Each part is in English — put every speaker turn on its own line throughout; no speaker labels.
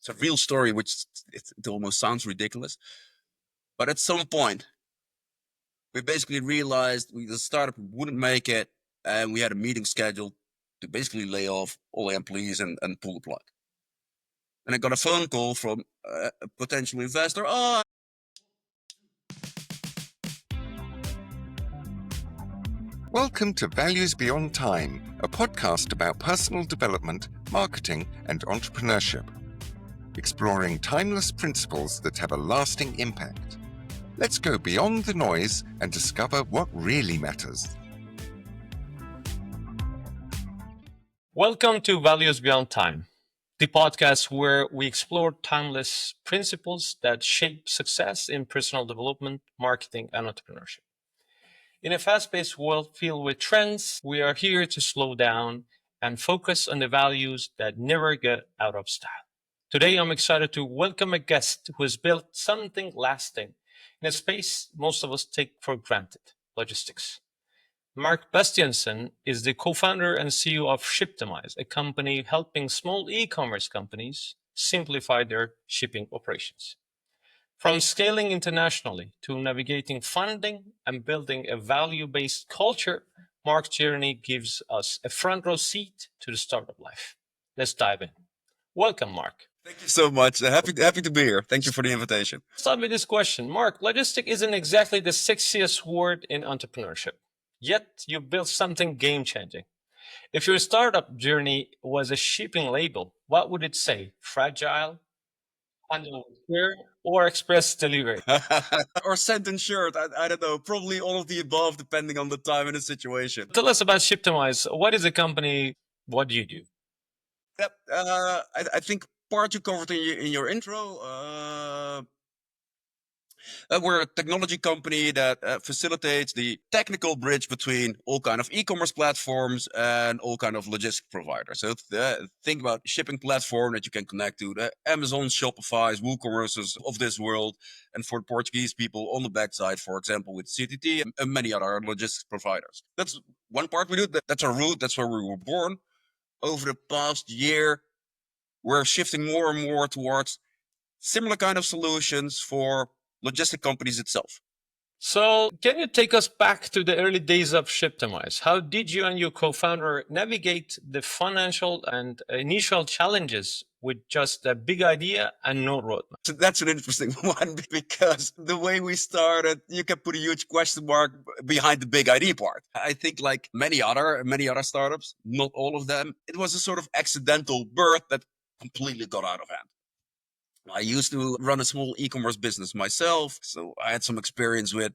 It's a real story, which it almost sounds ridiculous. But at some point, we basically realized the startup wouldn't make it, and we had a meeting scheduled to basically lay off all the employees and pull the plug. And I got a phone call from a potential investor.
Welcome to Values Beyond Time, a podcast about personal development, marketing, and entrepreneurship, exploring timeless principles that have a lasting impact. Let's go beyond the noise and discover what really matters.
Welcome to Values Beyond Time, the podcast where we explore timeless principles that shape success in personal development, marketing, and entrepreneurship. In a fast-paced world filled with trends, we are here to slow down and focus on the values that never get out of style. Today, I'm excited to welcome a guest who has built something lasting in a space most of us take for granted, logistics. Mark Bastiaanssen is the co-founder and CEO of Shiptimize, a company helping small e-commerce companies simplify their shipping operations. From scaling internationally to navigating funding and building a value-based culture, Mark's journey gives us a front row seat to the startup life. Let's dive in. Welcome, Mark.
Thank you so much. Happy to be here. Thank you for the invitation.
Start with this question. Mark, logistic isn't exactly the sexiest word in entrepreneurship, yet you built something game-changing. If your startup journey was a shipping label, what would it say? Fragile, handle with care, or express delivery?
Or sent insured. I don't know. Probably all of the above, depending on the time and the situation.
Tell us about Shiptimize. What is the company? What do you do?
Yep. I think part you covered in your intro. We're a technology company that facilitates the technical bridge between all kind of e-commerce platforms and all kind of logistic providers. So think about shipping platform that you can connect to the Amazon, Shopify's, WooCommerce's of this world, and for Portuguese people on the backside, for example, with CTT and many other logistics providers. That's one part we do. That's our root. That's where we were born. Over the past year, we're shifting more and more towards similar kind of solutions for logistic companies itself.
So can you take us back to the early days of Shiptimize? How did you and your co-founder navigate the financial and initial challenges with just a big idea and no roadmap?
So that's an interesting one, because the way we started, you can put a huge question mark behind the big idea part. I think like many other startups, not all of them, it was a sort of accidental birth that completely got out of hand. I used to run a small e-commerce business myself, so I had some experience with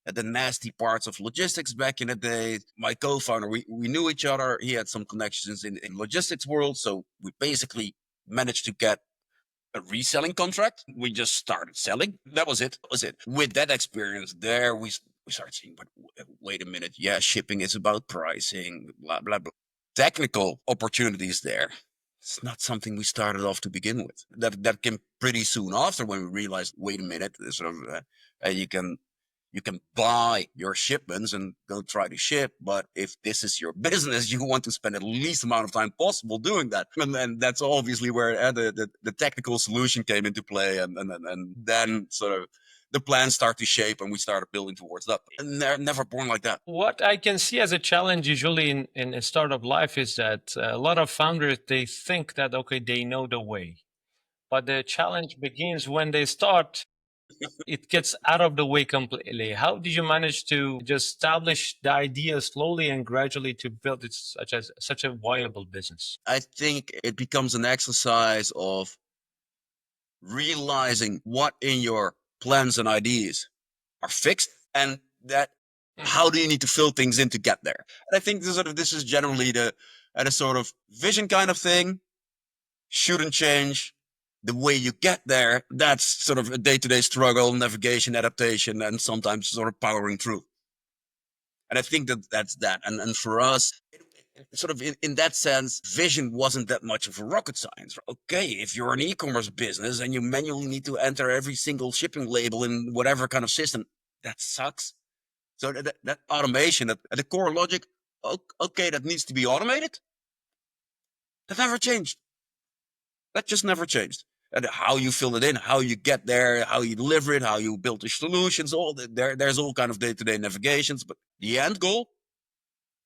the nasty parts of logistics back in the day. My co-founder, we knew each other. He had some connections in logistics world, so we basically managed to get a reselling contract. We just started selling. That was it. With that experience there, we started saying, but wait a minute. Yeah, shipping is about pricing, blah, blah, blah. Technical opportunities there. It's not something we started off to begin with. That came pretty soon after, when we realized, wait a minute, sort of, you can buy your shipments and go try to ship. But if this is your business, you want to spend the least amount of time possible doing that. And then that's obviously where the technical solution came into play. And then sort of the plans start to shape, and we started building towards that. And they're never born like that.
What I can see as a challenge usually in a startup life is that a lot of founders, they think that, okay, they know the way. But the challenge begins when they start, it gets out of the way completely. How did you manage to just establish the idea slowly and gradually to build it such a viable business?
I think it becomes an exercise of realizing what in your plans and ideas are fixed, and that how do you need to fill things in to get there. And I think this is generally a sort of vision kind of thing. Shouldn't change. The way you get there, that's sort of a day-to-day struggle, navigation, adaptation, and sometimes sort of powering through. And I think that's that. And for us, sort of in that sense, vision wasn't that much of a rocket science. Okay, if you're an e-commerce business and you manually need to enter every single shipping label in whatever kind of system, that sucks. So that automation, at the core logic, okay, that needs to be automated. That never changed. That just never changed. And how you fill it in, how you get there, how you deliver it, how you build the solutions, there's all kind of day-to-day navigations. But the end goal,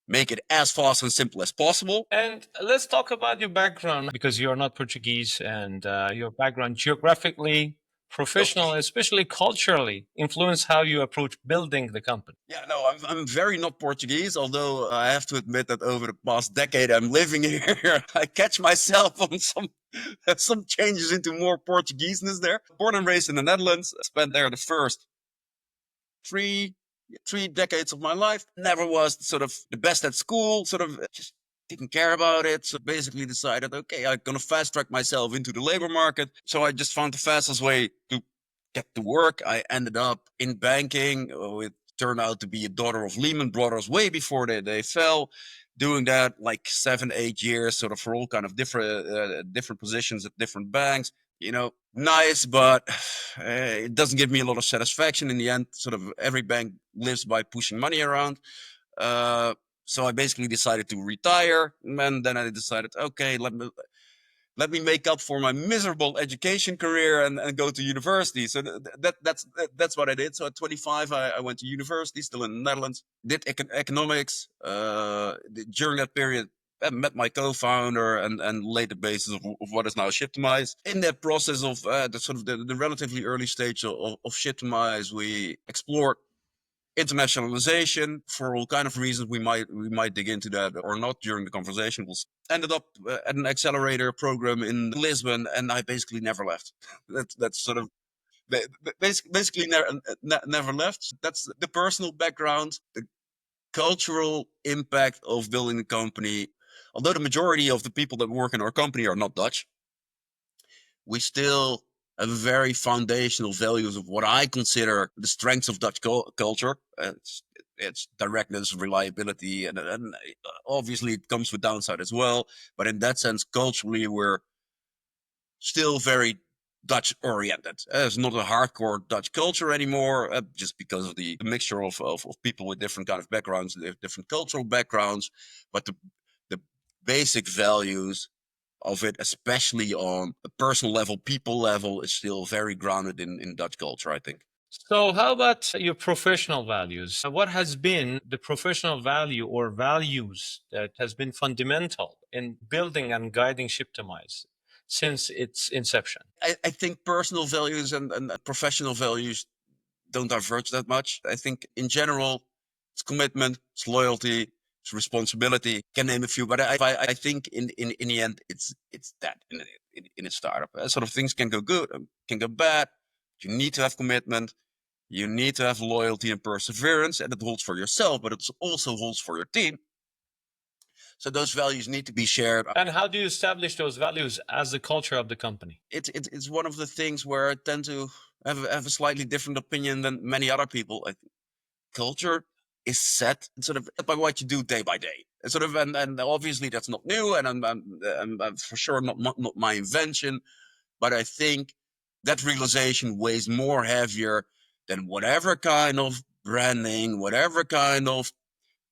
make it as fast and simple as possible.
And let's talk about your background, because you're not Portuguese, and your background geographically, professional, especially culturally, influence how you approach building the company.
Yeah, no, I'm very not Portuguese, although I have to admit that over the past decade I'm living here, I catch myself on some changes into more Portugueseness there. Born and raised in the Netherlands, spent there the first three decades of my life. Never was sort of the best at school, sort of just didn't care about it. So basically decided, okay, I'm going to fast track myself into the labor market. So I just found the fastest way to get to work. I ended up in banking. It turned out to be a daughter of Lehman Brothers way before they fell. Doing that like 7-8 years, sort of for all kind of different positions at different banks. Nice, but it doesn't give me a lot of satisfaction in the end. Sort of every bank lives by pushing money around. So I basically decided to retire, and then I decided, okay, let me make up for my miserable education career and go to university. So that's what I did. So at 25, I went to university, still in the Netherlands, did economics. During that period, I met my co-founder and laid the basis of what is now Shiptimize. In that process of the relatively early stage of Shiptimize, we explored internationalization for all kind of reasons. We might dig into that or not during the conversation. We'll ended up at an accelerator program in Lisbon, and I basically never left. That's sort of basically never left. That's the personal background, the cultural impact of building a company. Although the majority of the people that work in our company are not Dutch, we still have very foundational values of what I consider the strengths of Dutch culture. It's directness, reliability, and obviously it comes with downside as well. But in that sense, culturally, we're still very Dutch oriented. It's not a hardcore Dutch culture anymore, just because of the mixture of people with different kind of backgrounds, different cultural backgrounds. But the basic values of it, especially on a personal level, people level, is still very grounded in Dutch culture, I think.
So, how about your professional values? What has been the professional value or values that has been fundamental in building and guiding Shiptimize since its inception?
I think personal values and professional values don't diverge that much. I think in general, it's commitment, it's loyalty, it's responsibility. Can name a few, but I think in the end, it's that in a startup. Sort of things can go good, can go bad. You need to have commitment. You need to have loyalty and perseverance, and it holds for yourself, but it also holds for your team. So those values need to be shared.
And how do you establish those values as the culture of the company?
It's one of the things where I tend to have a slightly different opinion than many other people. I think culture is set sort of by what you do day by day. Sort of, and obviously that's not new, and I'm for sure not my invention. But I think that realization weighs more heavier than whatever kind of branding, whatever kind of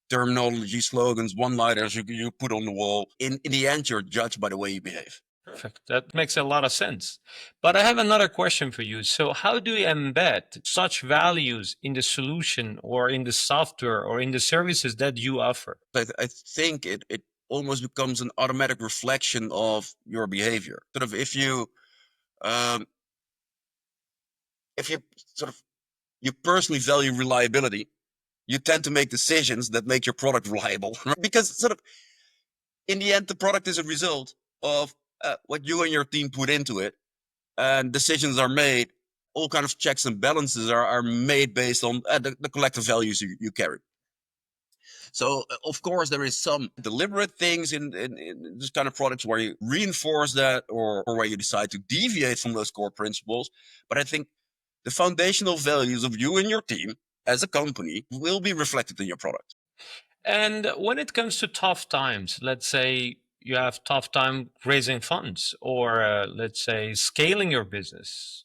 terminology, slogans, one-liners you put on the wall. In the end, you're judged by the way you behave.
Perfect. That makes a lot of sense. But I have another question for you. So, how do you embed such values in the solution or in the software or in the services that you offer?
I think it almost becomes an automatic reflection of your behavior. Sort of um, if you sort of you personally value reliability, you tend to make decisions that make your product reliable. Because sort of in the end, the product is a result of what you and your team put into it, and decisions are made. All kind of checks and balances are made based on the collective values you carry. So, of course, there is some deliberate things in this kind of products where you reinforce that or where you decide to deviate from those core principles. But I think the foundational values of you and your team as a company will be reflected in your product.
And when it comes to tough times, let's say you have tough time raising funds or let's say scaling your business,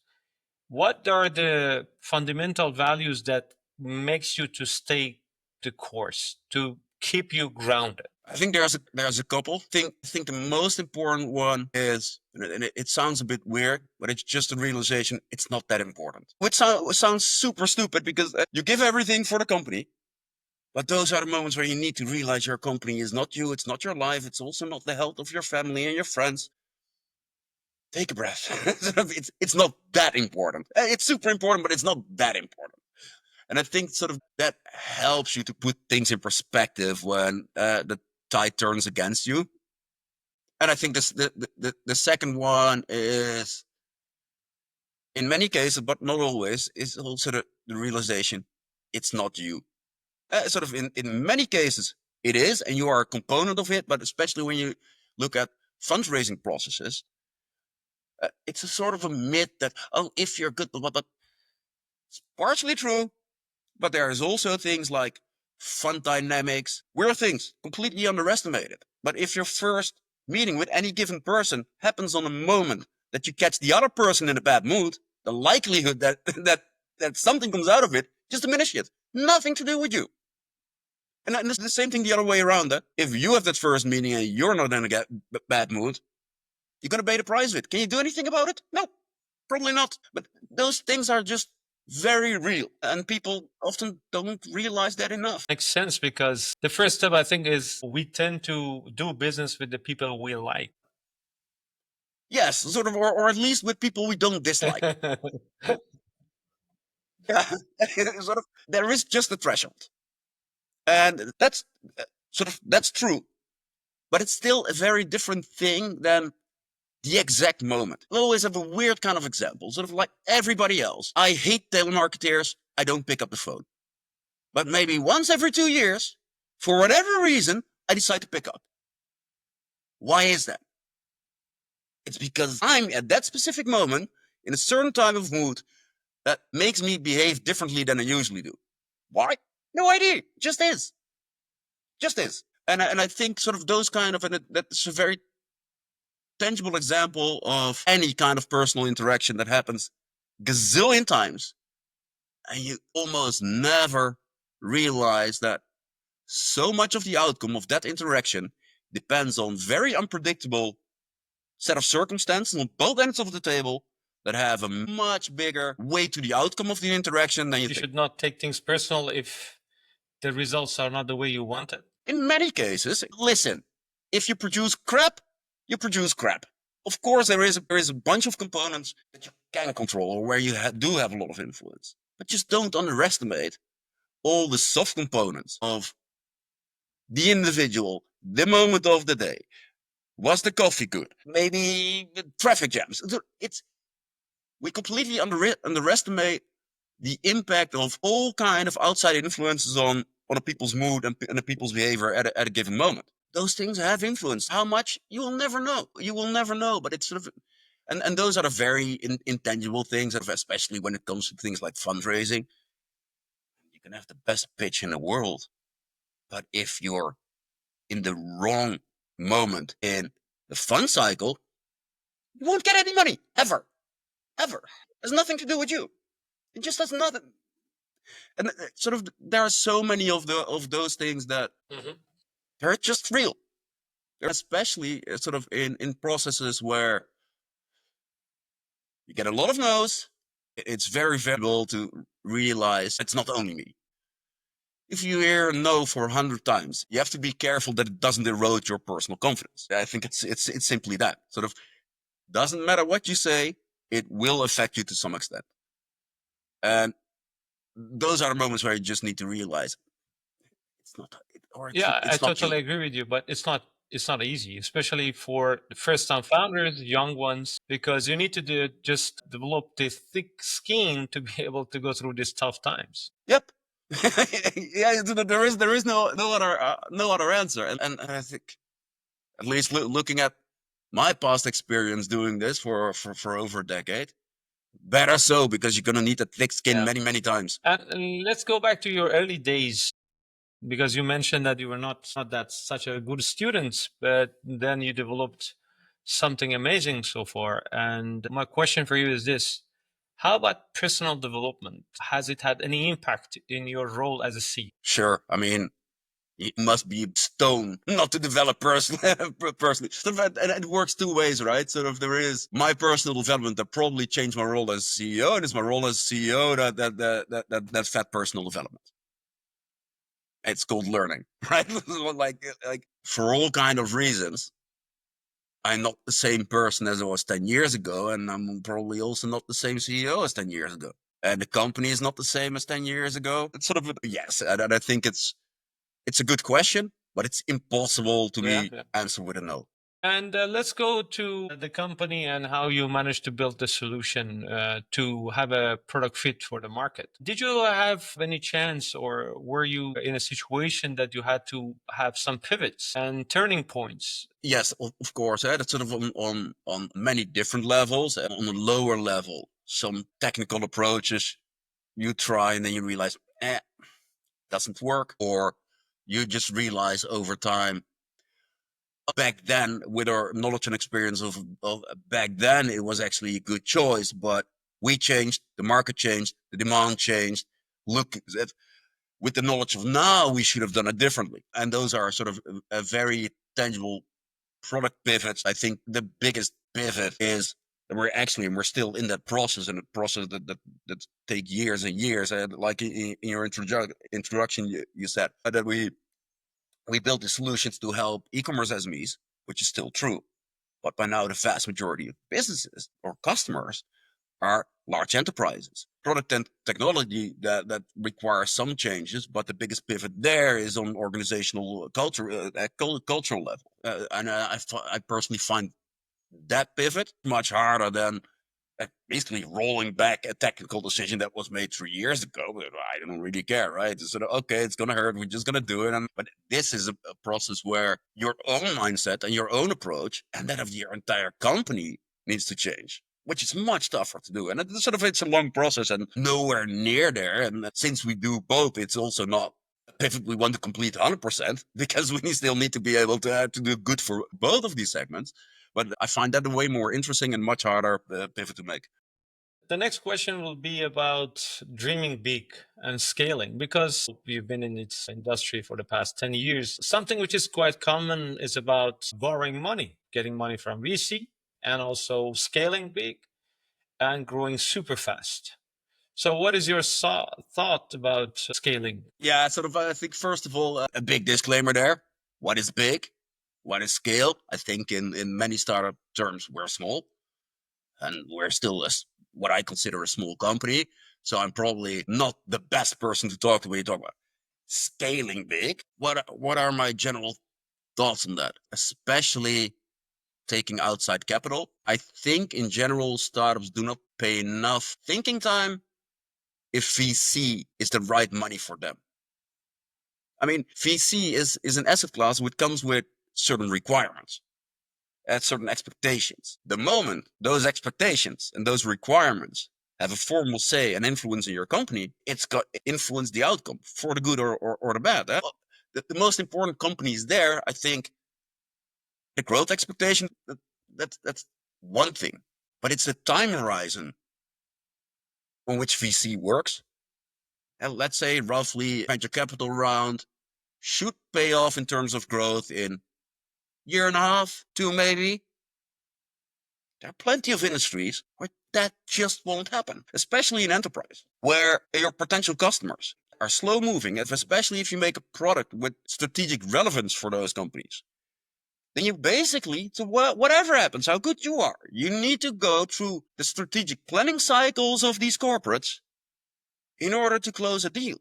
what are the fundamental values that makes you to stay the course, to keep you grounded?
I think there's a couple. I think the most important one is, and it sounds a bit weird, but it's just a realization it's not that important. Which sounds super stupid because you give everything for the company, but those are the moments where you need to realize your company is not you, it's not your life, it's also not the health of your family and your friends. Take a breath. It's not that important. It's super important, but it's not that important. And I think sort of that helps you to put things in perspective when the tide turns against you. And I think the second one is, in many cases, but not always, is also the realization it's not you. Sort of in many cases, it is, and you are a component of it. But especially when you look at fundraising processes, it's a sort of a myth that, oh, if you're good, but it's partially true. But there is also things like fund dynamics, weird things, completely underestimated. But if your first meeting with any given person happens on a moment that you catch the other person in a bad mood, the likelihood that that something comes out of it just diminishes. Nothing to do with you. And it's the same thing the other way around. If you have that first meeting and you're not in a bad mood, you're going to pay the price of it. Can you do anything about it? No, probably not. But those things are just very real, and people often don't realize that enough.
Makes sense, because the first step, I think, is we tend to do business with the people we like.
Yes, sort of, or at least with people we don't dislike. Yeah, sort of. There is just a threshold, and that's that's true. But it's still a very different thing than the exact moment. I always have a weird kind of example, sort of like everybody else. I hate telemarketers. I don't pick up the phone. But maybe once every 2 years, for whatever reason, I decide to pick up. Why is that? It's because I'm at that specific moment in a certain type of mood that makes me behave differently than I usually do. Why? No idea. Just is. Just is. And I think sort of those kind of, and that's a very tangible example of any kind of personal interaction that happens gazillion times. And you almost never realize that so much of the outcome of that interaction depends on very unpredictable set of circumstances on both ends of the table that have a much bigger weight to the outcome of the interaction than you think.
You should not take things personal if the results are not the way you want it.
In many cases, listen, if you produce crap, you produce crap. Of course, there is a bunch of components that you can control or where you do have a lot of influence. But just don't underestimate all the soft components of the individual, the moment of the day. Was the coffee good? Maybe the traffic jams. We completely underestimate the impact of all kind of outside influences on a people's mood and a people's behavior at a given moment. Those things have influence. How much? You will never know. You will never know. But it's sort of, and those are the very intangible things, especially when it comes to things like fundraising. You can have the best pitch in the world, but if you're in the wrong moment in the fund cycle, you won't get any money ever. It has nothing to do with you. It just has nothing. And sort of, there are so many of those things that they're just real. They're especially sort of in processes where you get a lot of no's. It's very valuable to realize it's not only me. If you hear no for 100 times, you have to be careful that it doesn't erode your personal confidence. I think it's simply that. Sort of, doesn't matter what you say, it will affect you to some extent. And those are the moments where you just need to realize it's not.
I totally agree with you, but it's not easy, especially for first-time founders, young ones, because you need to just develop the thick skin to be able to go through these tough times.
Yep. Yeah, there is no other answer, and I think, at least looking at my past experience doing this for over a decade, better so, because you're gonna need that thick skin many times.
And let's go back to your early days, because you mentioned that you were not that such a good student, but then you developed something amazing so far. And my question for you is this: how about personal development? Has it had any impact in your role as a CEO?
Sure. I mean, You must be stone not to develop personally. And it works two ways, right? Sort of there is my personal development that probably changed my role as CEO, and it's my role as CEO that fed personal development. It's called learning, right? like for all kind of reasons, I'm not the same person as I was 10 years ago, and I'm probably also not the same CEO as 10 years ago. And the company is not the same as 10 years ago. It's sort of, yes, and I think it's a good question, but it's impossible to me answer with a no.
And let's go to the company and how you managed to build the solution to have a product fit for the market. Did you have any chance, or were you in a situation that you had to have some pivots and turning points?
Yes, of course. That's sort of on many different levels. And on a lower level, some technical approaches you try and then you realize, doesn't work. Or you just realize over time, back then, with our knowledge and experience of back then, it was actually a good choice. But we changed, the market changed, the demand changed. Look, with the knowledge of now, we should have done it differently. And those are sort of a very tangible product pivots. I think the biggest pivot is that we're still in that process, and a process that take years and years. And like in your introduction, you said that we built the solutions to help e-commerce SMEs, which is still true. But by now, the vast majority of businesses or customers are large enterprises. Product and technology that requires some changes, but the biggest pivot there is on organizational culture, at cultural level. And I personally find that pivot much harder than basically rolling back a technical decision that was made 3 years ago. I don't really care, right? It's sort of, okay, it's going to hurt. We're just going to do it. But this is a process where your own mindset and your own approach and that of your entire company needs to change, which is much tougher to do. And it's a long process and nowhere near there. And since we do both, it's also not a pivot we want to complete 100% because we still need to be able to do good for both of these segments. But I find that a way more interesting and much harder pivot to make.
The next question will be about dreaming big and scaling, because we've been in its industry for the past 10 years. Something which is quite common is about borrowing money, getting money from VC, and also scaling big and growing super fast. So what is your thought about scaling?
Yeah, I think, first of all, a big disclaimer there. What is big? What is scale? I think in many startup terms, we're small. And we're still what I consider a small company. So I'm probably not the best person to talk to when you talk about scaling big. What are my general thoughts on that? Especially taking outside capital. I think in general, startups do not pay enough thinking time if VC is the right money for them. I mean, VC is an asset class which comes with certain requirements, at certain expectations. The moment those expectations and those requirements have a formal say and influence in your company, it's got influence the outcome for the good or the bad. The most important companies there, I think, the growth expectation, that's one thing, but it's the time horizon on which VC works. And let's say roughly venture capital round should pay off in terms of growth in year and a half, 2 maybe. There are plenty of industries where that just won't happen, especially in enterprise, where your potential customers are slow moving, especially if you make a product with strategic relevance for those companies. Then you basically, so whatever happens, how good you are, you need to go through the strategic planning cycles of these corporates in order to close a deal.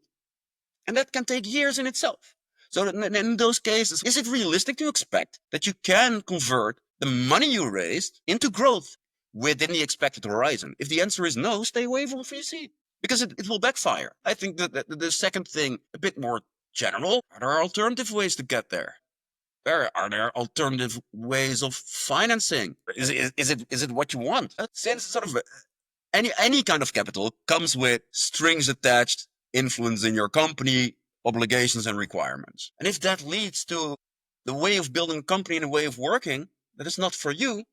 And that can take years in itself. So in those cases, is it realistic to expect that you can convert the money you raised into growth within the expected horizon? If the answer is no, stay away from VC because it will backfire. I think that the second thing, a bit more general, are there alternative ways to get there? Are there alternative ways of financing? Is it what you want? Since sort of any kind of capital comes with strings attached, influence in your company, obligations and requirements. And if that leads to the way of building a company and a way of working that is not for you,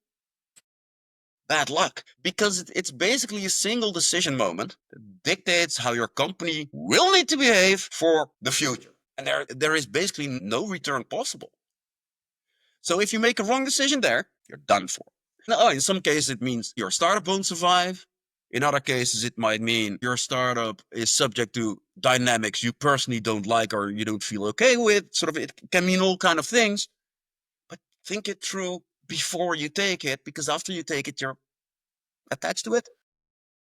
bad luck. Because it's basically a single decision moment that dictates how your company will need to behave for the future. And there is basically no return possible. So if you make a wrong decision there, you're done for. Now, in some cases, it means your startup won't survive. In other cases, it might mean your startup is subject to dynamics you personally don't like or you don't feel okay with. Sort of, it can mean all kind of things. But think it through before you take it, because after you take it, you're attached to it.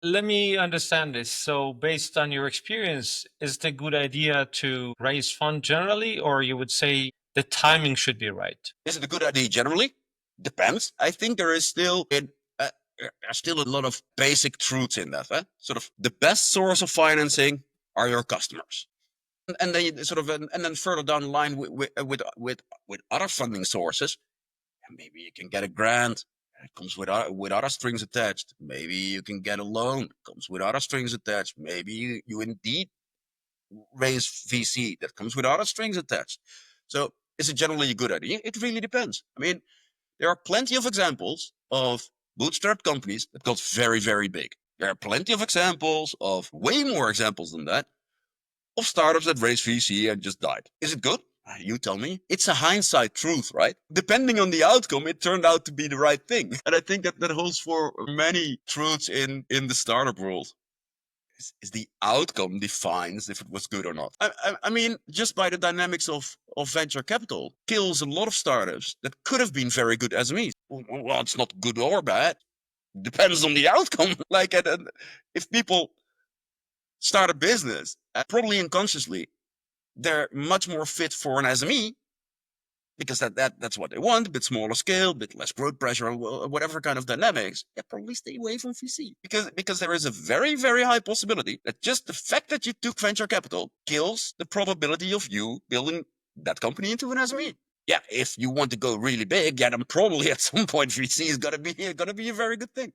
Let me understand this. So, based on your experience, is it a good idea to raise fund generally, or you would say the timing should be right?
Is it a good idea generally? Depends. I think there is still there's still a lot of basic truths in that. Sort of the best source of financing are your customers, and then you sort of and then further down the line with other funding sources, maybe you can get a grant. It comes with other strings attached. Maybe you can get a loan. It comes with other strings attached. Maybe you indeed raise VC. That comes with other strings attached. So is it generally a good idea? It really depends. I mean, there are plenty of examples of bootstrapped companies that got very, very big. There are plenty of examples of way more examples than that of startups that raised VC and just died. Is it good? You tell me. It's a hindsight truth, right? Depending on the outcome, it turned out to be the right thing. And I think that holds for many truths in the startup world. Is the outcome defines if it was good or not. I mean, just by the dynamics of venture capital, kills a lot of startups that could have been very good SMEs. Well, it's not good or bad. Depends on the outcome. Like, if people start a business, probably unconsciously, they're much more fit for an SME because that's what they want, a bit smaller scale, a bit less growth pressure, or whatever kind of dynamics. Yeah, probably stay away from VC because there is a very, very high possibility that just the fact that you took venture capital kills the probability of you building that company into an SME. Yeah, if you want to go really big, yeah, then probably at some point VC is gonna be a very good thing.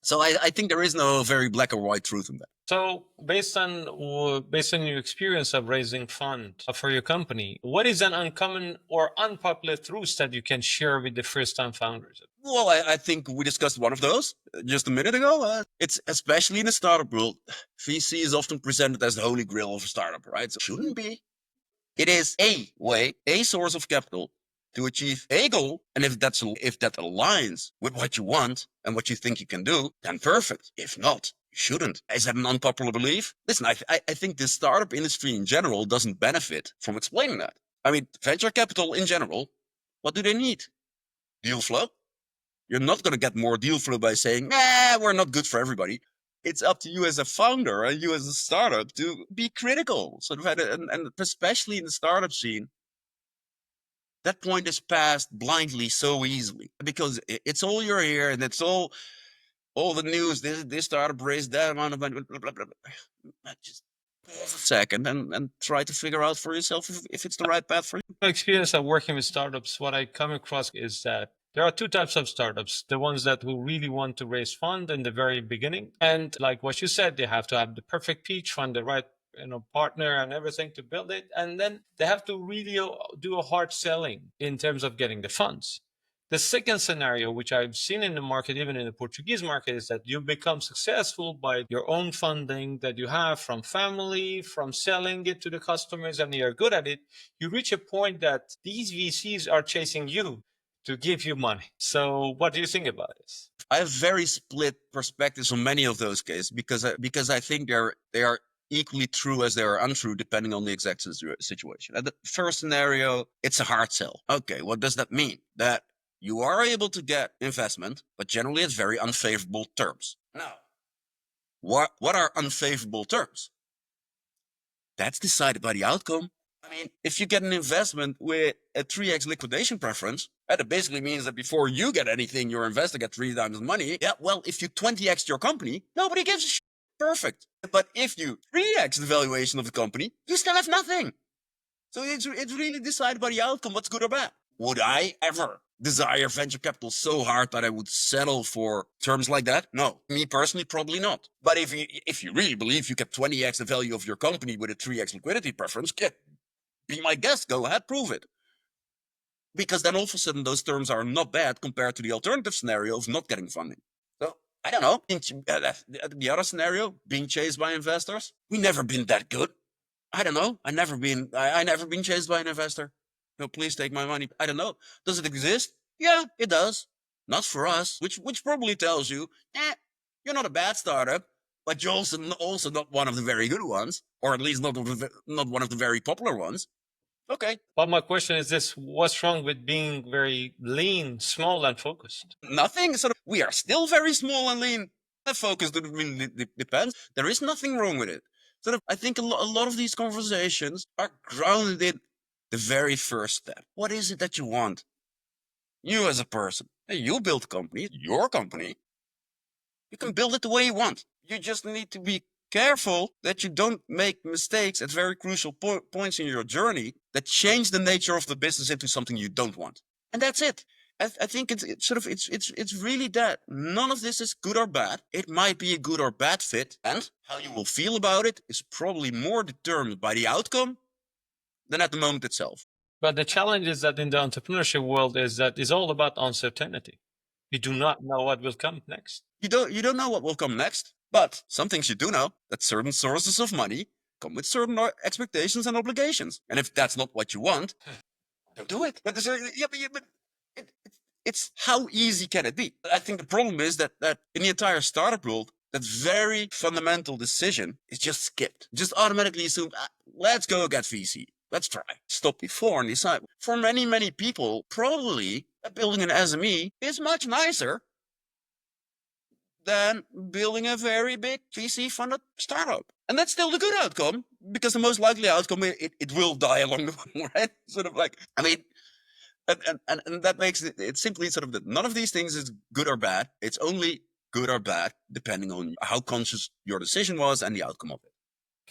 So I think there is no very black or white truth in that.
So, based on your experience of raising funds for your company, what is an uncommon or unpopular truth that you can share with the first-time founders?
Well, I think we discussed one of those just a minute ago. It's especially in the startup world, VC is often presented as the holy grail of a startup, right? So it shouldn't be. It is a way, a source of capital to achieve a goal. And if that aligns with what you want and what you think you can do, then perfect. If not, you shouldn't. Is that an unpopular belief? Listen, I think the startup industry in general doesn't benefit from explaining that. I mean, venture capital in general, what do they need? Deal flow. You're not going to get more deal flow by saying, nah, we're not good for everybody. It's up to you as a founder and you as a startup to be critical. Sort of, and especially in the startup scene, that point is passed blindly so easily because it's all you're here and it's all the news. This startup raised that amount of money. Blah, blah, blah, blah. Just pause a second and try to figure out for yourself if it's the right path for you.
My experience of working with startups, what I come across is that there are two types of startups. The ones that who really want to raise fund in the very beginning. And like what you said, they have to have the perfect pitch, find the right partner and everything to build it. And then they have to really do a hard selling in terms of getting the funds. The second scenario, which I've seen in the market, even in the Portuguese market, is that you become successful by your own funding that you have from family, from selling it to the customers, and you're good at it. You reach a point that these VCs are chasing you to give you money. So what do you think about this?
I have very split perspectives on many of those cases because I think they are equally true as they are untrue depending on the exact situation. At the first scenario, it's a hard sell. Okay, what does that mean? That you are able to get investment, but generally it's very unfavorable terms. Now, what are unfavorable terms? That's decided by the outcome. I mean, if you get an investment with a 3x liquidation preference, that basically means that before you get anything, your investor gets 3 times the money. Yeah, well, if you 20x your company, nobody gives a shit. Perfect. But if you 3x the valuation of the company, you still have nothing. So it's really decided by the outcome, what's good or bad. Would I ever desire venture capital so hard that I would settle for terms like that? No. Me personally, probably not. But if you really believe you get 20x the value of your company with a 3x liquidity preference, be my guest. Go ahead, prove it. Because then all of a sudden those terms are not bad compared to the alternative scenario of not getting funding. So I don't know. The other scenario, being chased by investors, we never been that good. I don't know. I never been chased by an investor. No, please take my money. I don't know. Does it exist? Yeah, it does. Not for us, which probably tells you, you're not a bad startup, but you're also not one of the very good ones, or at least not one of the very popular ones. Okay.
But my question is this: what's wrong with being very lean, small, and focused?
Nothing. We are still very small and lean. The focus depends. There is nothing wrong with it. I think a lot of these conversations are grounded in the very first step. What is it that you want? You as a person. Hey, you build a company, your company. You can build it the way you want. You just need to be careful that you don't make mistakes at very crucial points in your journey that change the nature of the business into something you don't want. And that's it. I think it's really that. None of this is good or bad. It might be a good or bad fit, and how you will feel about it is probably more determined by the outcome than at the moment itself.
But the challenge is that in the entrepreneurship world is that it's all about uncertainty. You do not know what will come next.
You don't know what will come next, but some things you do know, that certain sources of money come with certain expectations and obligations. And if that's not what you want, don't do it. But it's how easy can it be? I think the problem is that in the entire startup world, that very fundamental decision is just skipped. Just automatically assumed, let's go get VC. Let's try. Stop before and decide. For many, many people, probably building an SME is much nicer than building a very big VC-funded startup. And that's still the good outcome, because the most likely outcome, it will die along the way, right? And that makes it simply that none of these things is good or bad. It's only good or bad depending on how conscious your decision was and the outcome of it.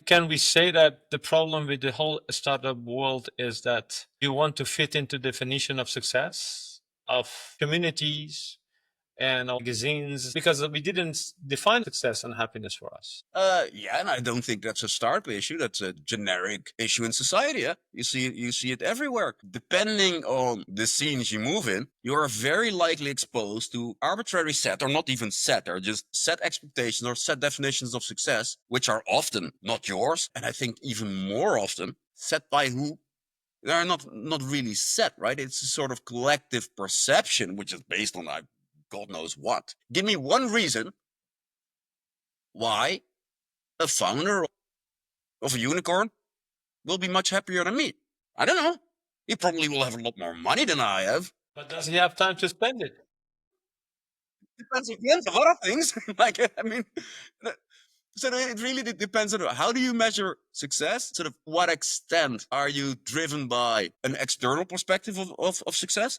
Can we say that the problem with the whole startup world is that you want to fit into definition of success, of communities, and magazines, because we didn't define success and happiness for us?
Yeah, and I don't think that's a startup issue. That's a generic issue in society. Yeah? You see it everywhere. Depending on the scenes you move in, you are very likely exposed to arbitrary set, or not even set, or just set expectations or set definitions of success, which are often not yours, and I think even more often set by who. They're not really set, right? It's a sort of collective perception, which is based on God knows what. Give me one reason why a founder of a unicorn will be much happier than me. I don't know. He probably will have a lot more money than I have.
But does he have time to spend it?
Depends again of other things. So it really depends on how do you measure success? What extent are you driven by an external perspective of success?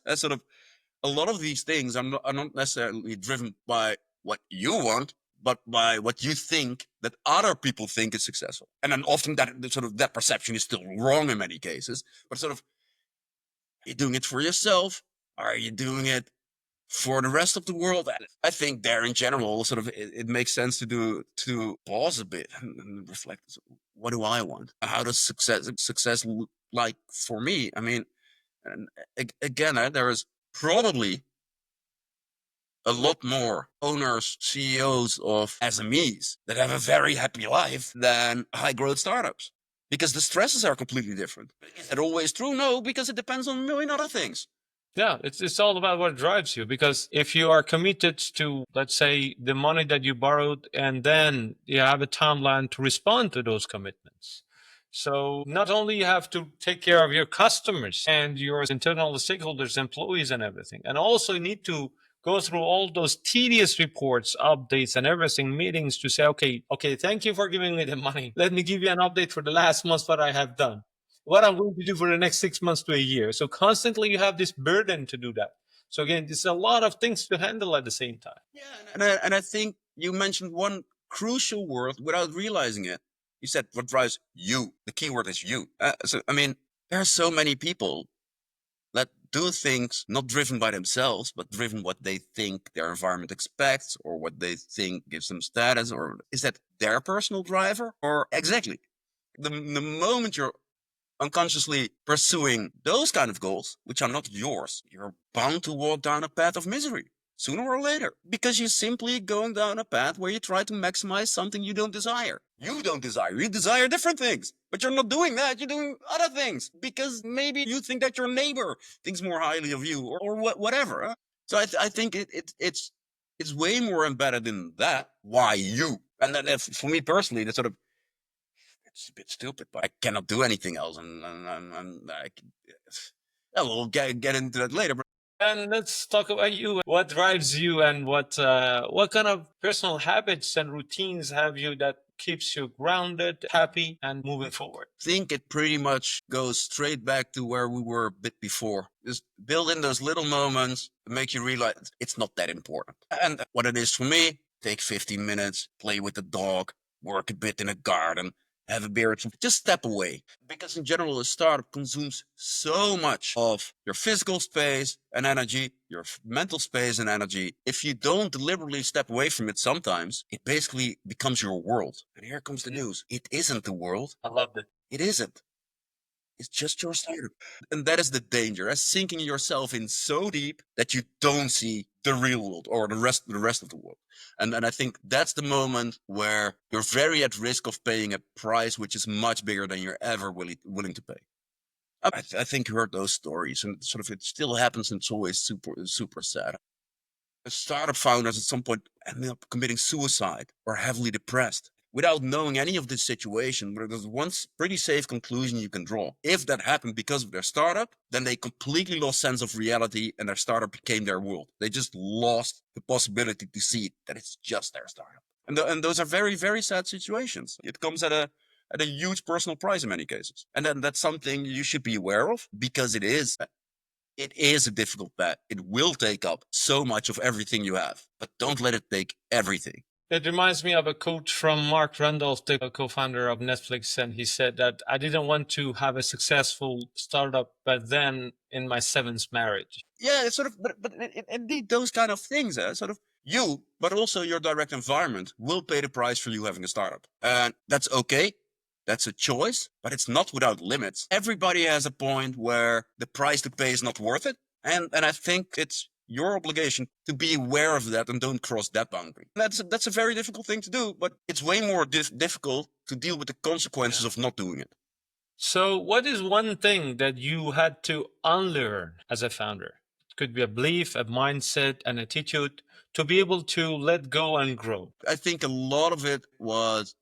A lot of these things are not necessarily driven by what you want, but by what you think that other people think is successful. And then often that perception is still wrong in many cases. But are you doing it for yourself? Are you doing it for the rest of the world? I think there in general, it makes sense to pause a bit and reflect. What do I want? How does success look like for me? I mean, and again, there is probably a lot more owners, CEOs of SMEs that have a very happy life than high growth startups, because the stresses are completely different. Is that always true? No, because it depends on a million other things.
Yeah, it's all about what drives you. Because if you are committed to, let's say, the money that you borrowed, and then you have a timeline to respond to those commitments. So not only you have to take care of your customers and your internal stakeholders, employees, and everything, and also you need to go through all those tedious reports, updates, and everything, meetings to say, okay, thank you for giving me the money. Let me give you an update for the last month what I have done, what I'm going to do for the next 6 months to a year. So constantly you have this burden to do that. So again, there's a lot of things to handle at the same time.
Yeah, and I think you mentioned one crucial word without realizing it. You said what drives you. The key word is you. There are so many people that do things not driven by themselves, but driven what they think their environment expects, or what they think gives them status, or is that their personal driver? Or exactly, the moment you're unconsciously pursuing those kind of goals, which are not yours, you're bound to walk down a path of misery. sooner or later, because you're simply going down a path where you try to maximize something you don't desire. You desire different things, but you're not doing that. You're doing other things because maybe you think that your neighbor thinks more highly of you or whatever. Huh? So I think it's way more embedded in that. Why you? And then for me personally, that's sort of, it's a bit stupid, but I cannot do anything else. And yeah, we'll get into that later. But
And let's talk about you. What drives you, and what kind of personal habits and routines have you that keeps you grounded, happy, and moving forward?
I think it pretty much goes straight back to where we were a bit before. Just build in those little moments that make you realize it's not that important. And what it is for me, take 15 minutes, play with the dog, work a bit in a garden, have a beer, just step away. Because in general, a startup consumes so much of your physical space and energy, your mental space and energy. If you don't deliberately step away from it sometimes, it basically becomes your world. And here comes the news. It isn't the world.
I loved it.
It isn't. It's just your startup. And that is the danger, as sinking yourself in so deep that you don't see the real world or the rest of the world. And I think that's the moment where you're very at risk of paying a price which is much bigger than you're ever willing to pay. I think you heard those stories, and sort of it still happens, and it's always super sad. Startup founders at some point end up committing suicide or heavily depressed without knowing any of this situation. But there's one pretty safe conclusion you can draw. If that happened because of their startup, then they completely lost sense of reality and their startup became their world. They just lost the possibility to see that it's just their startup. And those are very, very sad situations. It comes at a huge personal price in many cases. And then that's something you should be aware of, because it is a difficult bet. It will take up so much of everything you have, but don't let it take everything.
It reminds me of a quote from Mark Randolph, the co-founder of Netflix, and he said that I didn't want to have a successful startup, but then in my seventh marriage.
Yeah, it's sort of, but indeed, those kind of things, sort of you, but also your direct environment will pay the price for you having a startup. And that's okay. That's a choice, but it's not without limits. Everybody has a point where the price to pay is not worth it. And I think it's your obligation to be aware of that and don't cross that boundary. That's a very difficult thing to do, but it's way more difficult to deal with the consequences of not doing it.
So what is one thing that you had to unlearn as a founder? It could be a belief, a mindset, an attitude to be able to let go and grow.
I think a lot of it was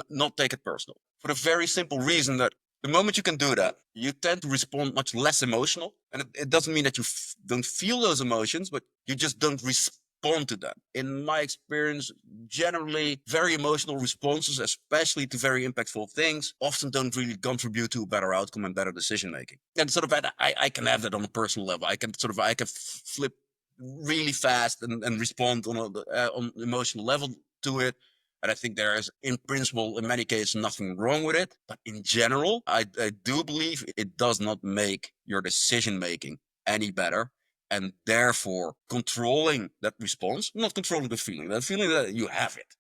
not take it personal, for the very simple reason that the moment you can do that, you tend to respond much less emotional. And it doesn't mean that you don't feel those emotions, but you just don't respond to them. In my experience, generally very emotional responses, especially to very impactful things, often don't really contribute to a better outcome and better decision making. And sort of I can have that on a personal level. I can flip really fast and respond on an emotional level to it. And I think there is, in principle, in many cases, nothing wrong with it. But in general, I do believe it does not make your decision making any better. And therefore, controlling that response, not controlling the feeling that you have it,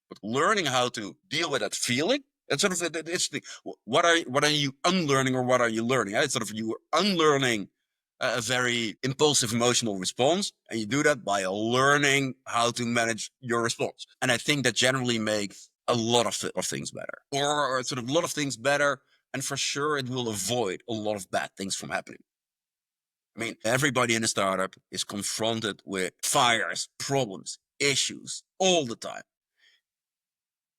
but learning how to deal with that feeling. And sort of, it's the, what are you unlearning or what are you learning? It's sort of, you are unlearning a very impulsive emotional response, and you do that by learning how to manage your response. And I think that generally makes a lot of things better, or sort of a lot of things better, and for sure it will avoid a lot of bad things from happening. I mean, everybody in a startup is confronted with fires, problems, issues all the time.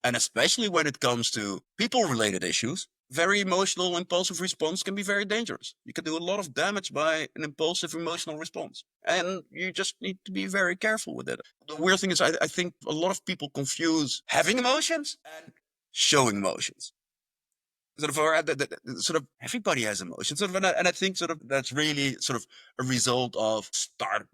And especially when it comes to people-related issues, very emotional, impulsive response can be very dangerous. You can do a lot of damage by an impulsive emotional response. And you just need to be very careful with it. The weird thing is, I think a lot of people confuse having emotions and showing emotions. Sort of everybody has emotions. And I think sort of that's really sort of a result of startup.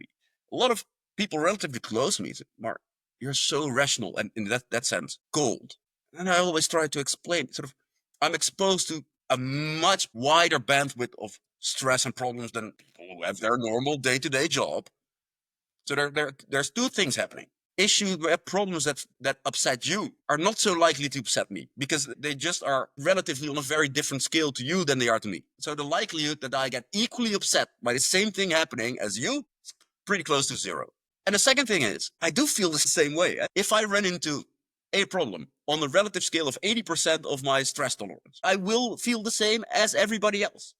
A lot of people relatively close to me say, Mark, you're so rational and in that sense, cold. And I always try to explain sort of, I'm exposed to a much wider bandwidth of stress and problems than people who have their normal day-to-day job. So there's two things happening. Issues, problems that upset you are not so likely to upset me because they just are relatively on a very different scale to you than they are to me. So the likelihood that I get equally upset by the same thing happening as you is pretty close to zero. And the second thing is, I do feel the same way. If I run into a problem on a relative scale of 80% of my stress tolerance, I will feel the same as everybody else.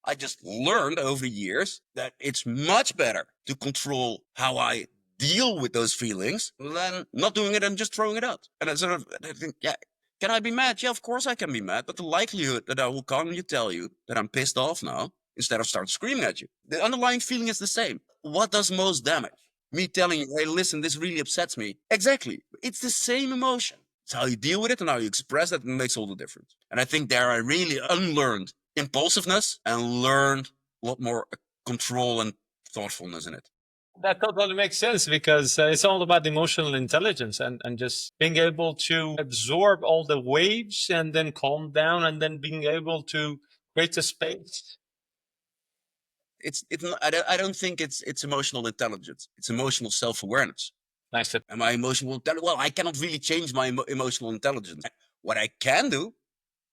I just learned over years that it's much better to control how I deal with those feelings than not doing it and just throwing it out. And I think, yeah, can I be mad? Yeah, of course I can be mad. But the likelihood that I will calmly tell you that I'm pissed off now instead of start screaming at you, the underlying feeling is the same. What does most damage? Me telling you, hey, listen, this really upsets me. Exactly. It's the same emotion. It's how you deal with it and how you express it and makes all the difference. And I think there I really unlearned impulsiveness and learned a lot more control and thoughtfulness in it.
That totally makes sense because it's all about emotional intelligence and just being able to absorb all the waves and then calm down and then being able to create a space.
It's not, I don't think it's emotional intelligence. It's emotional self-awareness.
Nice.
Am I emotional? Well, I cannot really change my emotional intelligence. What I can do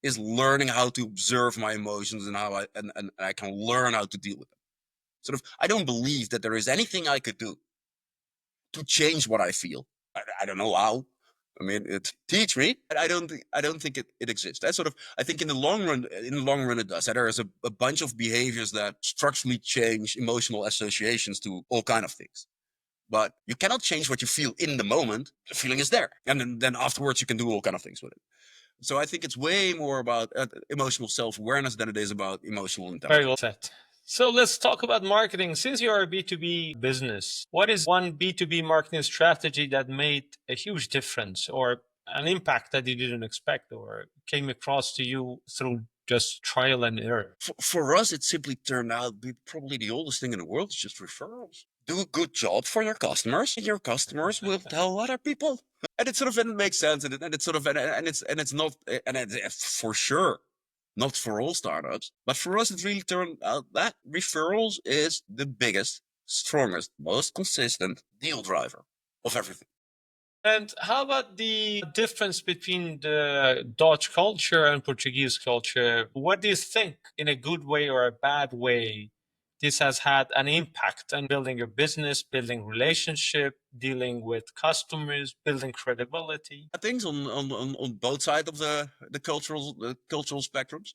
is learning how to observe my emotions and how and I can learn how to deal with them. Sort of, I don't believe that there is anything I could do to change what I feel. I don't know how. I mean, teach me. I don't think it exists. That's sort of, I think in the long run, it does. There is a bunch of behaviors that structurally change emotional associations to all kind of things. But you cannot change what you feel in the moment. The feeling is there. And then afterwards you can do all kind of things with it. So I think it's way more about emotional self-awareness than it is about emotional intelligence.
Very well said. So let's talk about marketing. Since you're a B2B business, what is one B2B marketing strategy that made a huge difference or an impact that you didn't expect or came across to you through just trial and error?
For us, it simply turned out to be probably the oldest thing in the world. It's just referrals. Do a good job for your customers, and your customers will tell other people. And it sort of and it makes sense, and it's sort of and it's not and it's for sure not for all startups, but for us, it really turned out that referrals is the biggest, strongest, most consistent deal driver of everything.
And how about the difference between the Dutch culture and Portuguese culture? What do you think, in a good way or a bad way, this has had an impact on building your business, building relationship, dealing with customers, building credibility?
Things on both sides of the cultural spectrums.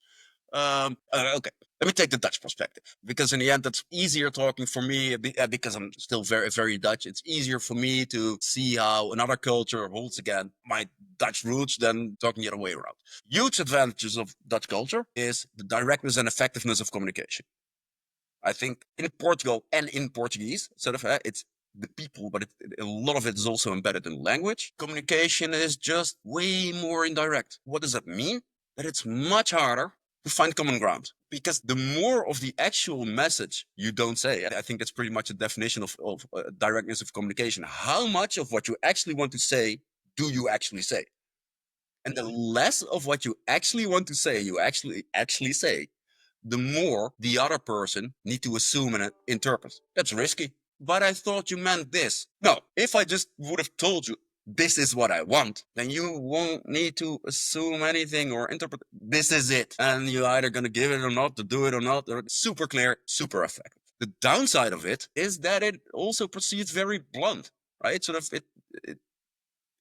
Okay, let me take the Dutch perspective because in the end, that's easier talking for me because I'm still very, very Dutch. It's easier for me to see how another culture holds again my Dutch roots than talking the other way around. Huge advantages of Dutch culture is the directness and effectiveness of communication. I think in Portugal and in Portuguese, sort of, it's the people, but a lot of it is also embedded in language. Communication is just way more indirect. What does that mean? That it's much harder to find common ground because the more of the actual message you don't say, I think that's pretty much a definition of directness of communication. How much of what you actually want to say do you actually say? And the less of what you actually want to say, you actually say, the more the other person need to assume and interpret. That's risky. But I thought you meant this. No, if I just would have told you this is what I want, then you won't need to assume anything or interpret. This is it. And you're either going to give it or not, to do it or not. Or super clear, super effective. The downside of it is that it also proceeds very blunt, right? Sort of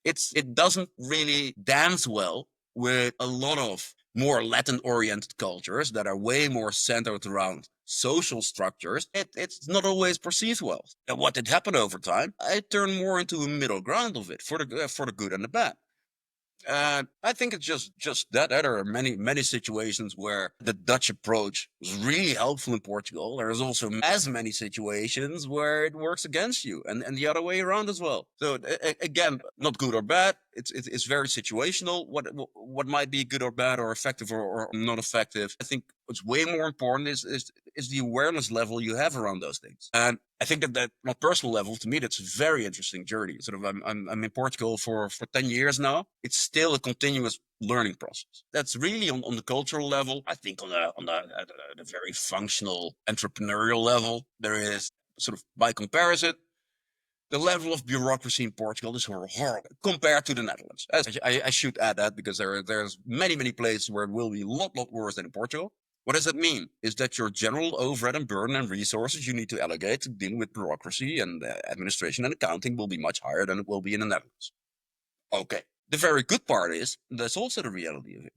it doesn't really dance well with a lot of more Latin-oriented cultures that are way more centered around social structures. It's not always perceived well. And what did happen over time? I turned more into a middle ground of it for the good and the bad. I think it's just that. There are many situations where the Dutch approach was really helpful in Portugal. There's also as many situations where it works against you, and the other way around as well. So again, not good or bad. It's very situational. What might be good or bad, or effective or not effective. I think what's way more important is the awareness level you have around those things. And I think that on a personal level, to me, that's a very interesting journey. Sort of, I'm in Portugal for 10 years now. It's still a continuous learning process. That's really on the cultural level. I think on the very functional entrepreneurial level, there is sort of by comparison, the level of bureaucracy in Portugal is horrible compared to the Netherlands. I should add that because there's many places where it will be a lot worse than in Portugal. What does that mean? Is that your general overhead and burden and resources you need to allocate to dealing with bureaucracy and administration and accounting will be much higher than it will be in the Netherlands. Okay. The very good part is, that's also the reality of it.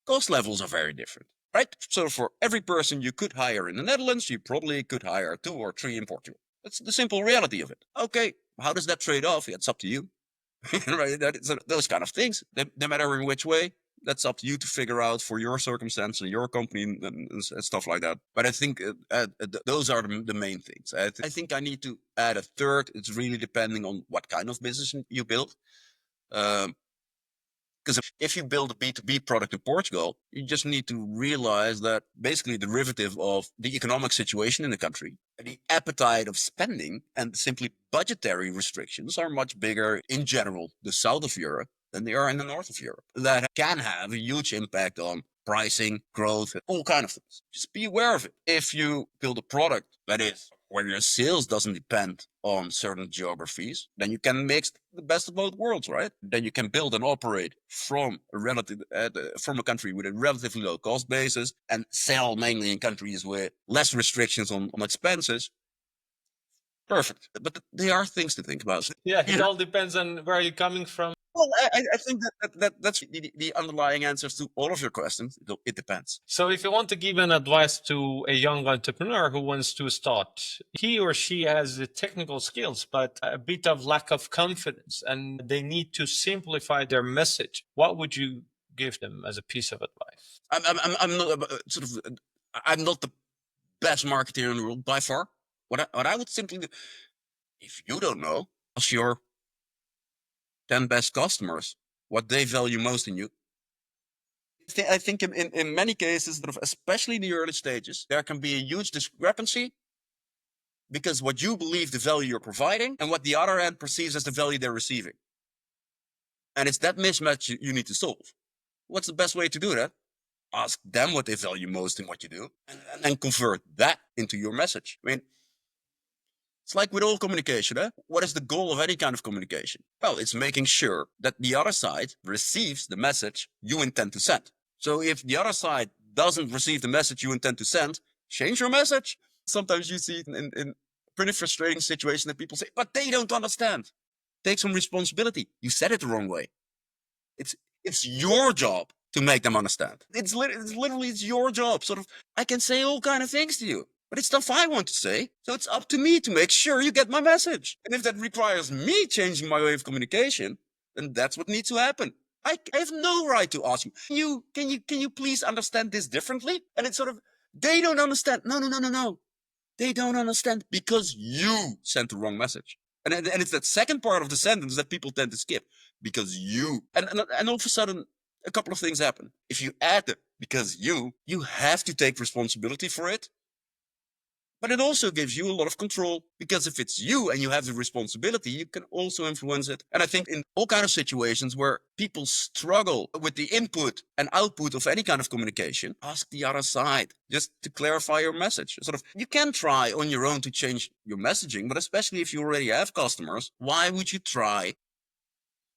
Cost levels are very different, right? So for every person you could hire in the Netherlands, you probably could hire 2 or 3 in Portugal. That's the simple reality of it. Okay. How does that trade off? It's up to you. Right? Those kind of things, no matter in which way, that's up to you to figure out for your circumstance and your company and stuff like that. But I think those are the main things. I think I need to add a third. It's really depending on what kind of business you build. Because if you build a B2B product in Portugal, you just need to realize that basically the derivative of the economic situation in the country, the appetite of spending and simply budgetary restrictions are much bigger in general, the south of Europe, than they are in the north of Europe. That can have a huge impact on pricing, growth, all kind of things. Just be aware of it. If you build a product that is where your sales doesn't depend on certain geographies, then you can mix the best of both worlds, right? Then you can build and operate from a country with a relatively low cost basis and sell mainly in countries with less restrictions on expenses. Perfect. But there are things to think about.
Yeah, it all depends on where you're coming from.
Well, I think that's the underlying answers to all of your questions. It depends.
So if you want to give an advice to a young entrepreneur who wants to start, he or she has the technical skills, but a bit of lack of confidence, and they need to simplify their message, what would you give them as a piece of advice?
I'm not I'm not the best marketer in the world by far. What I would simply do, if you don't know, ask your 10 best customers what they value most in you. I think in many cases, especially in the early stages, there can be a huge discrepancy because what you believe the value you're providing and what the other end perceives as the value they're receiving. And it's that mismatch you need to solve. What's the best way to do that? Ask them what they value most in what you do and then convert that into your message. I mean, it's like with all communication, eh? What is the goal of any kind of communication? Well, it's making sure that the other side receives the message you intend to send. So if the other side doesn't receive the message you intend to send, change your message. Sometimes you see in pretty frustrating situation that people say, but they don't understand. Take some responsibility. You said it the wrong way. It's your job to make them understand. It's literally your job. Sort of, I can say all kind of things to you, but it's stuff I want to say. So it's up to me to make sure you get my message. And if that requires me changing my way of communication, then that's what needs to happen. I have no right to ask you, can you please understand this differently? And it's sort of, they don't understand. No. They don't understand because you sent the wrong message. And it's that second part of the sentence that people tend to skip because you, and all of a sudden, a couple of things happen. If you add it because you have to take responsibility for it. But it also gives you a lot of control because if it's you and you have the responsibility, you can also influence it. And I think in all kinds of situations where people struggle with the input and output of any kind of communication, ask the other side just to clarify your message. Sort of, you can try on your own to change your messaging, but especially if you already have customers, why would you try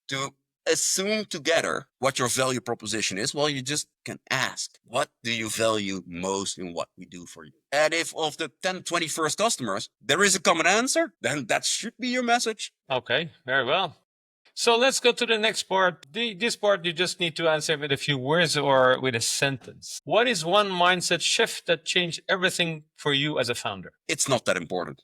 to assume together what your value proposition is? Well, you just can ask, what do you value most in what we do for you? And if of the 10, 20 first customers, there is a common answer, then that should be your message.
Okay, very well. So let's go to the next part. This part you just need to answer with a few words or with a sentence. What is one mindset shift that changed everything for you as a founder?
It's not that important.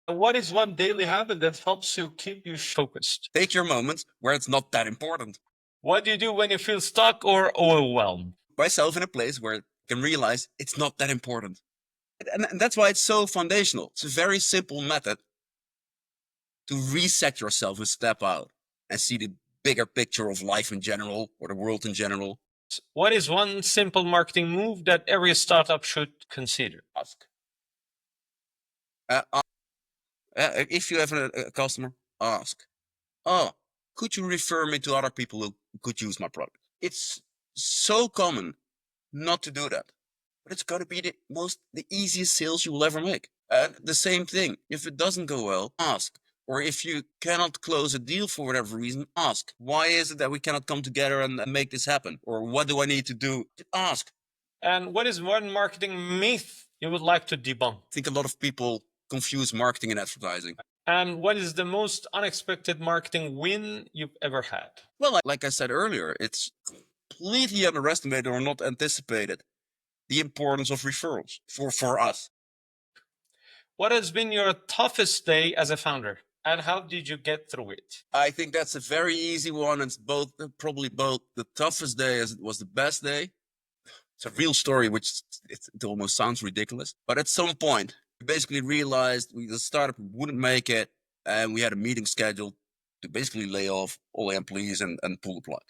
What is one daily habit that helps you keep you focused?
Take your moments where it's not that important.
What do you do when you feel stuck or overwhelmed?
Put myself in a place where I can realize it's not that important. And that's why it's so foundational. It's a very simple method to reset yourself and step out and see the bigger picture of life in general or the world in general.
What is one simple marketing move that every startup should consider?
Ask. If you have a customer, ask, oh, could you refer me to other people who could use my product? It's so common not to do that, but it's got to be the easiest sales you will ever make. The same thing, if it doesn't go well, ask. Or if you cannot close a deal for whatever reason, ask. Why is it that we cannot come together and make this happen? Or what do I need to do? Ask.
And what is one marketing myth you would like to debunk?
I think a lot of people confuse marketing and advertising.
And what is the most unexpected marketing win you've ever had?
Well, like I said earlier, it's completely underestimated or not anticipated the importance of referrals for us.
What has been your toughest day as a founder, and how did you get through it?
I think that's a very easy one. It's probably both the toughest day as it was the best day. It's a real story, which it almost sounds ridiculous. But at some point, we basically realized the startup wouldn't make it, and we had a meeting scheduled to basically lay off all the employees and pull the plug.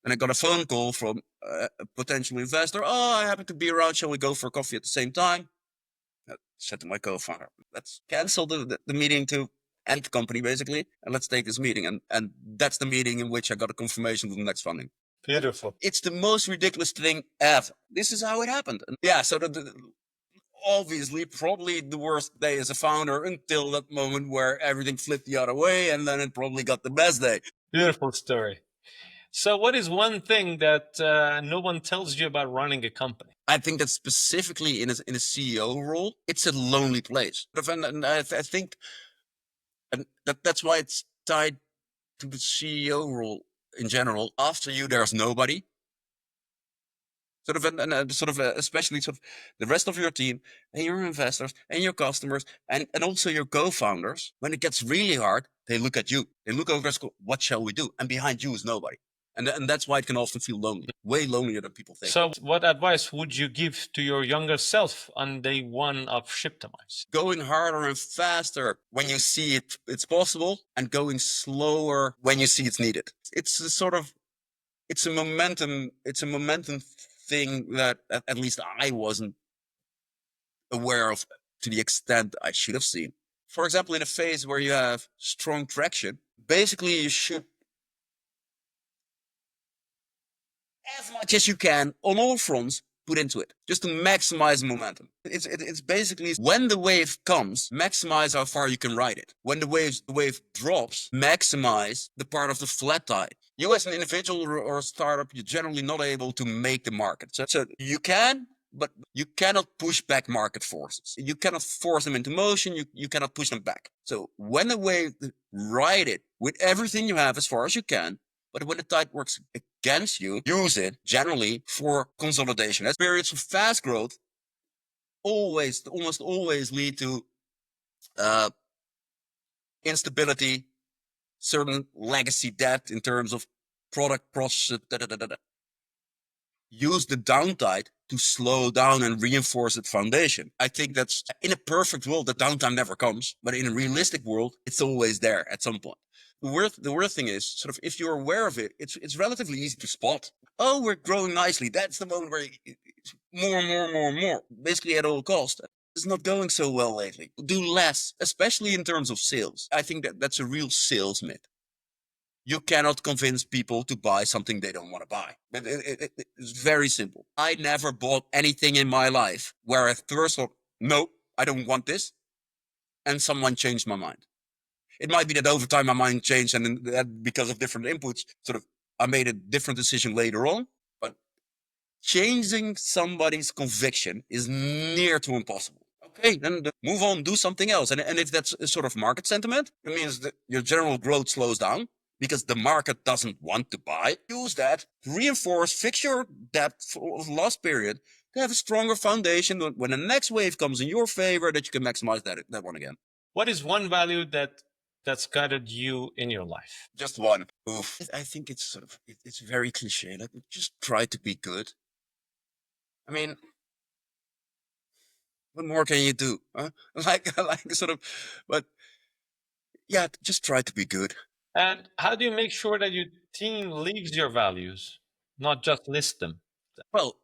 And I got a phone call from a potential investor. Oh, I happen to be around. Shall we go for coffee at the same time? I said to my co-founder, let's cancel the meeting to end the company, basically, and let's take this meeting. And that's the meeting in which I got a confirmation of the next funding.
Beautiful.
It's the most ridiculous thing ever. This is how it happened. And yeah, so obviously probably the worst day as a founder until that moment where everything flipped the other way, and then it probably got the best day.
Beautiful story. So what is one thing that no one tells you about running a company?
I think that specifically in a CEO role, it's a lonely place. And I think that's why it's tied to the CEO role in general. After you, there's nobody. Especially the rest of your team and your investors and your customers and also your co-founders. When it gets really hard, they look at you. They look over and go, what shall we do? And behind you is nobody. And that's why it can often feel lonely, way lonelier than people think.
So what advice would you give to your younger self on day one of Shiptimize?
Going harder and faster when you see it's possible, and going slower when you see it's needed. It's a momentum thing that at least I wasn't aware of to the extent I should have seen. For example, in a phase where you have strong traction, basically you should, as much as you can on all fronts, put into it just to maximize momentum. It's basically when the wave comes, maximize how far you can ride it. When the wave drops, maximize the part of the flat tide. You as an individual or a startup, you're generally not able to make the market. So you can, but you cannot push back market forces. You cannot force them into motion. You cannot push them back. So when the wave, ride it with everything you have as far as you can. But when the tide works against you, use it generally for consolidation. As periods of fast growth almost always lead to instability, certain legacy debt in terms of product process. Use the downtime to slow down and reinforce its foundation. I think that's in a perfect world, the downtime never comes, but in a realistic world, it's always there at some point. The weird thing is, if you're aware of it, it's relatively easy to spot. Oh, we're growing nicely. That's the moment where it's more, basically at all costs. It's not going so well lately. Do less, especially in terms of sales. I think that's a real sales myth. You cannot convince people to buy something they don't want to buy. It's very simple. I never bought anything in my life where I first thought, no, I don't want this, and someone changed my mind. It might be that over time my mind changed, and that because of different inputs, I made a different decision later on. But changing somebody's conviction is near to impossible. Okay, then move on, do something else. And if that's a sort of market sentiment, it means that your general growth slows down because the market doesn't want to buy. Use that to reinforce, fix your depth of lost period to have a stronger foundation when the next wave comes in your favor, that you can maximize that one again.
What is one value that's guided you in your life?
Just one. Oof. I think it's it's very cliche. Like, just try to be good. I mean, what more can you do? Huh? But yeah, just try to be good.
And how do you make sure that your team lives your values, not just list them?
Well,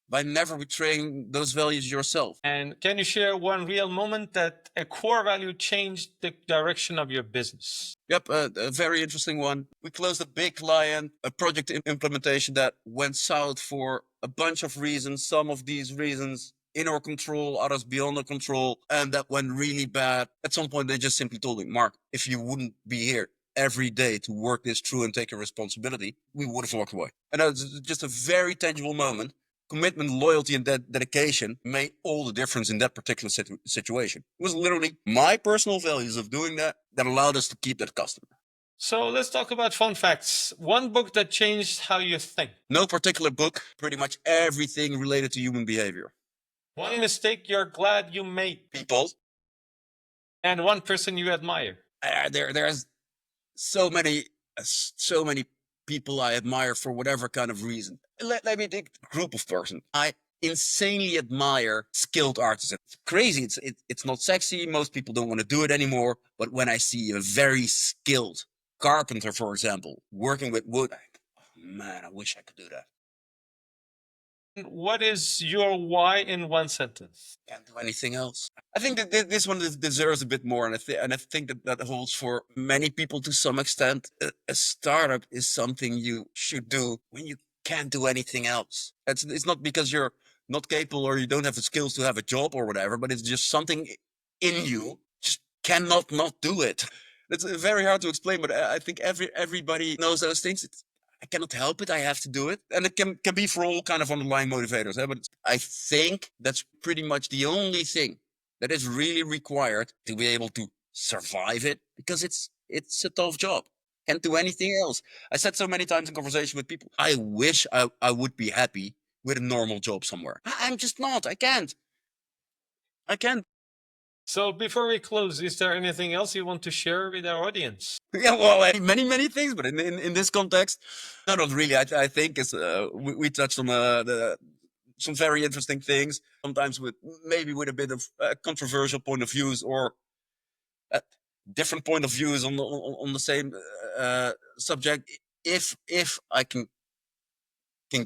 by never betraying those values yourself.
And can you share one real moment that a core value changed the direction of your business?
Yep, a very interesting one. We closed a big client, a project implementation that went south for a bunch of reasons. Some of these reasons in our control, others beyond our control, and that went really bad. At some point, they just simply told me, Mark, if you wouldn't be here every day to work this through and take a responsibility, we would have walked away. And that was just a very tangible moment commitment, loyalty, and dedication made all the difference in that particular situation. It was literally my personal values of doing that allowed us to keep that customer.
So let's talk about fun facts. One book that changed how you think.
No particular book, pretty much everything related to human behavior.
One mistake you're glad you made.
People.
And one person you admire.
There's so many people I admire for whatever kind of reason. Let me take a group of persons. I insanely admire skilled artists. It's crazy. It's not sexy. Most people don't want to do it anymore. But when I see a very skilled carpenter, for example, working with wood, man, I wish I could do that.
What is your why in one sentence?
Can't do anything else. I think that this one deserves a bit more, and I think that holds for many people to some extent. A startup is something you should do when you can't do anything else. It's not because you're not capable or you don't have the skills to have a job or whatever, but it's just something in you just cannot not do it. It's very hard to explain, but I think everybody knows those things. I cannot help it. I have to do it. And it can be for all kind of underlying motivators. But I think that's pretty much the only thing that is really required to be able to survive it, because it's a tough job. Can't do anything else. I said so many times in conversation with people, I wish I would be happy with a normal job somewhere. I'm just not. I can't.
So before we close, is there anything else you want to share with our audience?
Yeah, well, many things, but in this context, no, not really. I think we touched on some very interesting things, sometimes with a bit of controversial point of views or different point of views on the same subject. If I can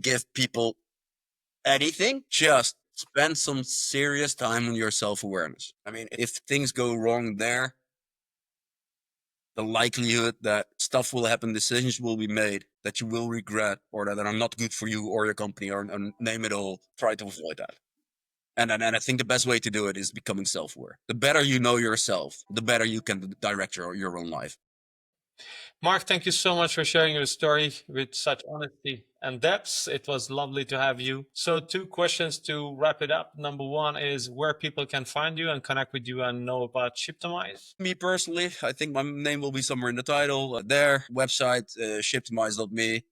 give people anything, just spend some serious time on your self-awareness. I mean, if things go wrong there, the likelihood that stuff will happen, decisions will be made that you will regret or that are not good for you or your company or name it all, try to avoid that. And I think the best way to do it is becoming self-aware. The better you know yourself, the better you can direct your own life.
Mark, thank you so much for sharing your story with such honesty and depth. It was lovely to have you. So 2 questions to wrap it up. Number 1 is where people can find you and connect with you and know about Shiptimize.
Me personally, I think my name will be somewhere in the title. There, website, shiptimize.me.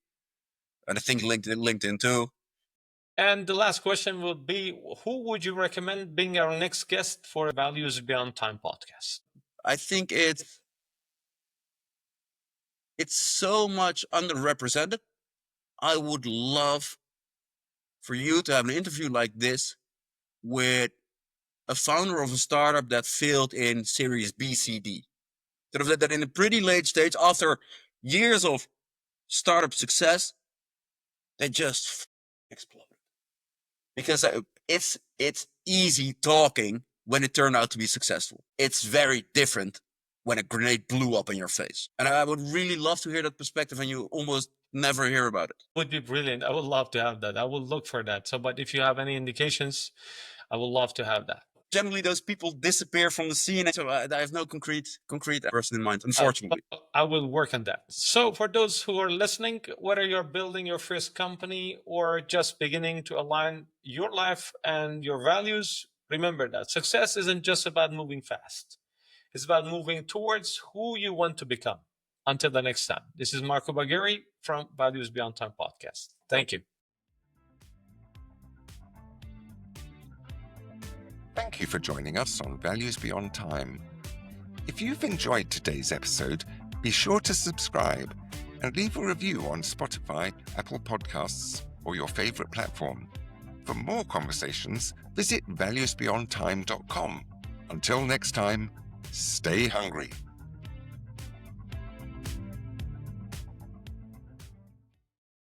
And I think LinkedIn too.
And the last question would be, who would you recommend being our next guest for Values Beyond Time podcast?
I think it's so much underrepresented. I would love for you to have an interview like this with a founder of a startup that failed in Series B, C, D. That in a pretty late stage, after years of startup success, they just exploded. Because it's easy talking when it turned out to be successful. It's very different when a grenade blew up in your face. And I would really love to hear that perspective, and you almost never hear about it.
Would be brilliant. I would love to have that. I will look for that. So, but if you have any indications, I would love to have that.
Generally, those people disappear from the scene. So I have no concrete person in mind, unfortunately.
I will work on that. So for those who are listening, whether you're building your first company or just beginning to align your life and your values, remember that success isn't just about moving fast. It's about moving towards who you want to become. Until the next time, this is Marco Bagheri from Values Beyond Time podcast. Thank you.
Thank you for joining us on Values Beyond Time. If you've enjoyed today's episode, be sure to subscribe and leave a review on Spotify, Apple Podcasts, or your favorite platform. For more conversations, visit valuesbeyondtime.com. Until next time, stay hungry.